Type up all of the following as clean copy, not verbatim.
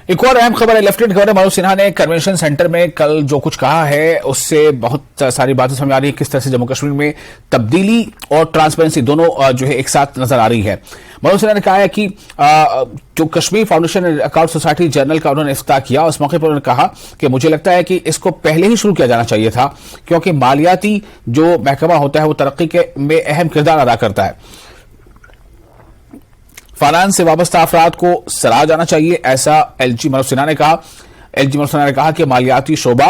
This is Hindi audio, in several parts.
एक और अहम खबर है। लेफ्टिनेंट गवर्नर मनोज सिन्हा ने कन्वेंशन सेंटर में कल जो कुछ कहा है उससे बहुत सारी बातें समझ आ रही है, किस तरह से जम्मू कश्मीर में तब्दीली और ट्रांसपेरेंसी दोनों जो है एक साथ नजर आ रही है। मनोज सिन्हा ने कहा है कि जो Kashmir foundation and account society journal का उन्होंने इफ्तिताह किया, उस मौके पर उन्होंने कहा कि मुझे लगता है कि इसको पहले ही शुरू किया जाना चाहिए था, क्योंकि मालियाती जो महकमा होता है वो तरक्की में अहम किरदार अदा करता है। फाइनेंस से वाबस्ता अफराद को सराहा जाना चाहिए, ऐसा एलजी मनोज सिन्हा ने कहा। एलजी मनोज सिन्हा ने कहा कि मालियाती शोबा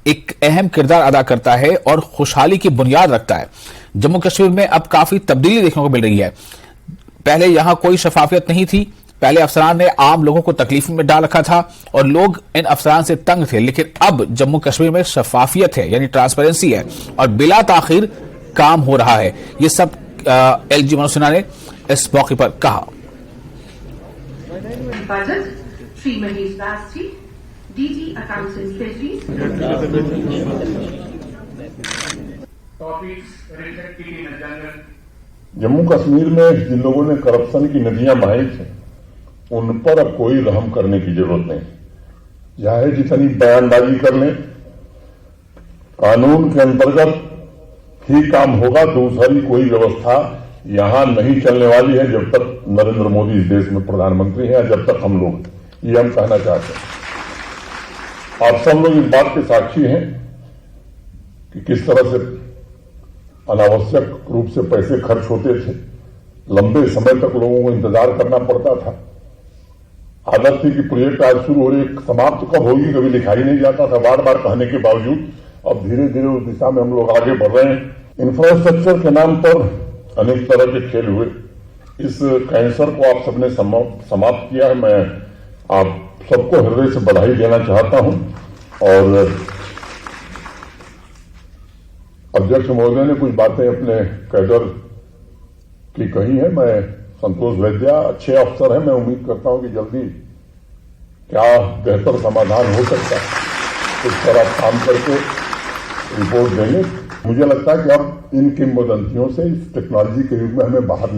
एक अहम किरदार अदा करता है और खुशहाली की बुनियाद रखता है। जम्मू कश्मीर में अब काफी तब्दीली देखने को मिल रही है। पहले यहां कोई शफाफियत नहीं थी, पहले अफसरान ने आम लोगों को तकलीफ में डाल रखा था और लोग इन अफसरान से तंग थे, लेकिन अब जम्मू कश्मीर में शफाफियत है, यानी ट्रांसपेरेंसी है और बिला ताखिर काम हो रहा है। ये सब एलजी मनोज सिन्हा ने इस मौके पर कहा। Shri Mahesh Das ji, DG accounts and treasury. Jammu Kashmir में जिन लोगों ने करप्शन की नदियां बहाई थी उन पर अब कोई रहम करने की जरूरत नहीं। चाहे जितनी बयानबाजी कर लें, कानून के अंतर्गत ही काम होगा। दूसरी कोई व्यवस्था यहां नहीं चलने वाली है जब तक नरेंद्र मोदी इस देश में प्रधानमंत्री हैं, जब तक हम लोग, ये हम कहना चाहते हैं। आप सब लोग इस बात के साक्षी हैं कि किस तरह से अनावश्यक रूप से पैसे खर्च होते थे। लंबे समय तक लोगों को इंतजार करना पड़ता था। आदत थी कि प्रोजेक्ट आज शुरू हो रही, समाप्त कब होगी कभी लिखाई नहीं जाता था, बार बार कहने के बावजूद। अब धीरे धीरे उस दिशा में हम लोग आगे बढ़ रहे हैं। इंफ्रास्ट्रक्चर के नाम पर अनेक तरह के खेल हुए। इस कैंसर को आप सबने समाप्त किया है। मैं आप सबको हृदय से बधाई देना चाहता हूं। और अध्यक्ष महोदय ने कुछ बातें अपने कैडर की कही है। मैं संतोष वैद्या अच्छे अफसर हैं, मैं उम्मीद करता हूं कि जल्दी क्या बेहतर समाधान हो सकता है उस पर आप काम करके रिपोर्ट देंगे। मुझे लगता है कि अब इन किंवदंतियों से इस टेक्नोलॉजी के युग में हमें बाहर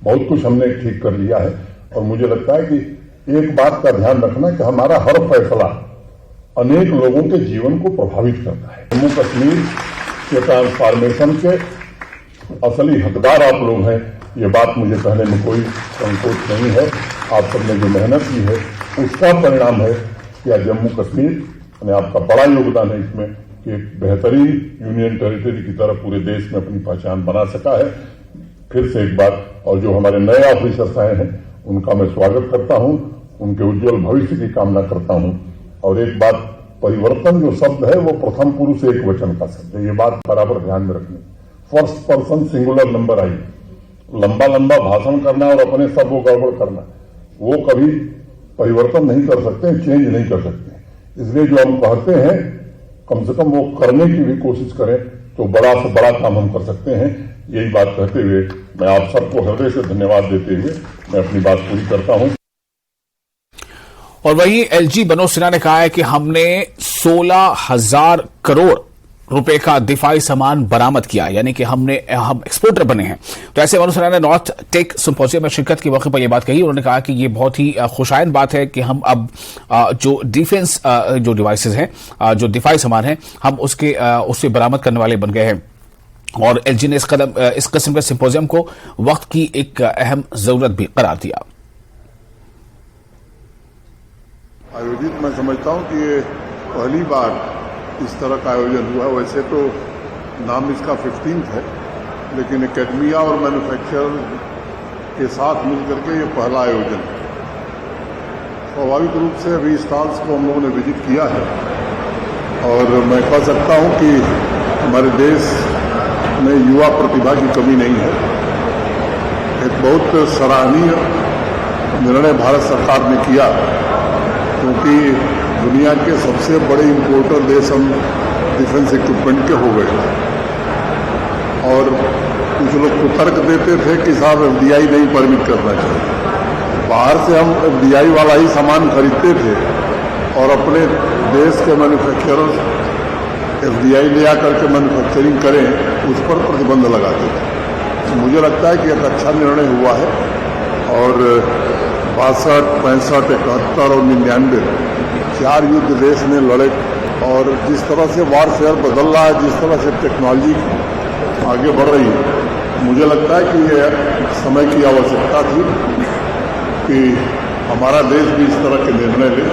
बहुत कुछ हमने ठीक कर लिया है। और मुझे लगता है कि एक बात का ध्यान रखना कि हमारा हर फैसला अनेक लोगों के जीवन को प्रभावित करता है। जम्मू कश्मीर के ट्रांसफॉर्मेशन के असली हकदार आप लोग हैं, ये बात मुझे कहने में कोई संकोच नहीं है। आप सबने जो मेहनत की है उसका परिणाम है कि आज जम्मू कश्मीर ने आपका बड़ा योगदान है इसमें कि एक बेहतरीन यूनियन टेरिटरी की तरह पूरे देश में अपनी पहचान बना सका है। फिर से एक बार, और जो हमारे नए ऑफिसर्स आए हैं उनका मैं स्वागत करता हूं, उनके उज्जवल भविष्य की कामना करता हूं। और एक बात, परिवर्तन जो शब्द है वो प्रथम पुरुष एक वचन का शब्द है, ये बात बराबर ध्यान में रखनी। फर्स्ट पर्सन सिंगुलर नंबर आई। लंबा लंबा भाषण करना और अपने सब को गड़बड़ करना, वो कभी परिवर्तन नहीं कर सकते, चेंज नहीं कर सकते। इसलिए जो हम कहते हैं कम से कम वो करने की भी कोशिश करें तो बड़ा से बड़ा काम हम कर सकते हैं। यही बात कहते हुए मैं आप सबको हृदय से धन्यवाद देते हुए मैं अपनी बात पूरी करता हूं। और वहीं एलजी मनोज सिन्हा ने कहा है कि हमने 16,000 करोड़ रुपए का दिफाई सामान बरामद किया, यानी कि हम एक्सपोर्टर बने हैं। तो ऐसे मनोज सिन्हा ने नॉर्थ टेक सिंपोजियम में शिरकत के मौके पर यह बात कही। उन्होंने कहा कि ये बहुत ही खुशाइन बात है कि हम अब जो डिफेंस जो डिवाइसेज हैं, जो दिफाई सामान है, हम उससे बरामद करने वाले बन गए हैं। और एलजी ने इस किस्म के सिंपोजियम को वक्त की एक अहम जरूरत भी करार दिया। आयोजित मैं समझता हूं कि ये पहली बार इस तरह का आयोजन हुआ। वैसे तो नाम इसका 15th है, लेकिन एकेडमिया और मैन्युफैक्चरर के साथ मिलकर के ये पहला आयोजन है। स्वाभाविक रूप से अभी स्टॉल्स को हम लोगों ने विजिट किया है और मैं कह सकता हूं कि हमारे देश में युवा प्रतिभा की कमी नहीं है। एक बहुत सराहनीय निर्णय भारत सरकार ने किया, क्योंकि दुनिया के सबसे बड़े इंपोर्टर देश हम डिफेंस इक्विपमेंट के हो गए और कुछ लोग को तर्क देते थे कि साहब एफडीआई नहीं परमिट करना चाहिए। बाहर से हम एफडीआई वाला ही सामान खरीदते थे और अपने देश के मैन्युफैक्चरर्स एफडीआई ले आकर के मैन्युफैक्चरिंग करें उस पर प्रतिबंध लगाते थे। तो मुझे लगता है कि एक अच्छा निर्णय हुआ है और 62, 65, 71 और 99 4 युद्ध देश ने लड़े और जिस तरह से वारफेयर बदल रहा है, जिस तरह से टेक्नोलॉजी आगे बढ़ रही है, मुझे लगता है कि ये समय की आवश्यकता थी कि हमारा देश भी इस तरह के निर्णय ले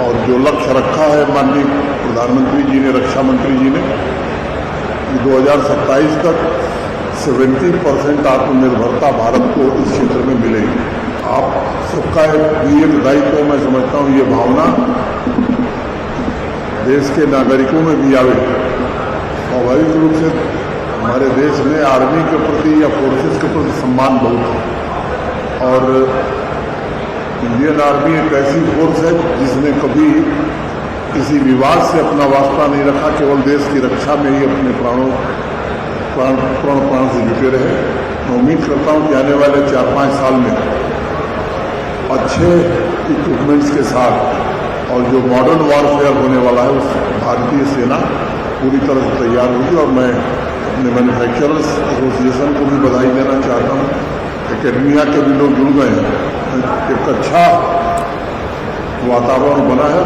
और जो लक्ष्य रखा है माननीय प्रधानमंत्री जी ने, रक्षा मंत्री जी ने, 2027 तक 70% आत्मनिर्भरता भारत को इस क्षेत्र में मिलेगी। आप सबका भी एक दायित्व मैं समझता हूँ, ये भावना देश के नागरिकों में भी आवे। स्वाभाविक रूप से हमारे देश में आर्मी के प्रति या फोर्सेस के प्रति सम्मान बहुत है और इंडियन आर्मी एक ऐसी फोर्स है जिसने कभी किसी विवाद से अपना वास्ता नहीं रखा, केवल देश की रक्षा में ही अपने प्राण से जुटे रहे। मैं उम्मीद करता हूं कि आने वाले 4-5 साल में अच्छे इक्विपमेंट्स के साथ और जो मॉडर्न वॉरफेयर होने वाला है उस भारतीय सेना पूरी तरह से तैयार होगी और मैं अपने मैन्युफैक्चरर्स एसोसिएशन को भी बधाई देना चाहता हूँ। एकेडमिया के भी लोग जुड़ गए हैं, एक अच्छा वातावरण बना है।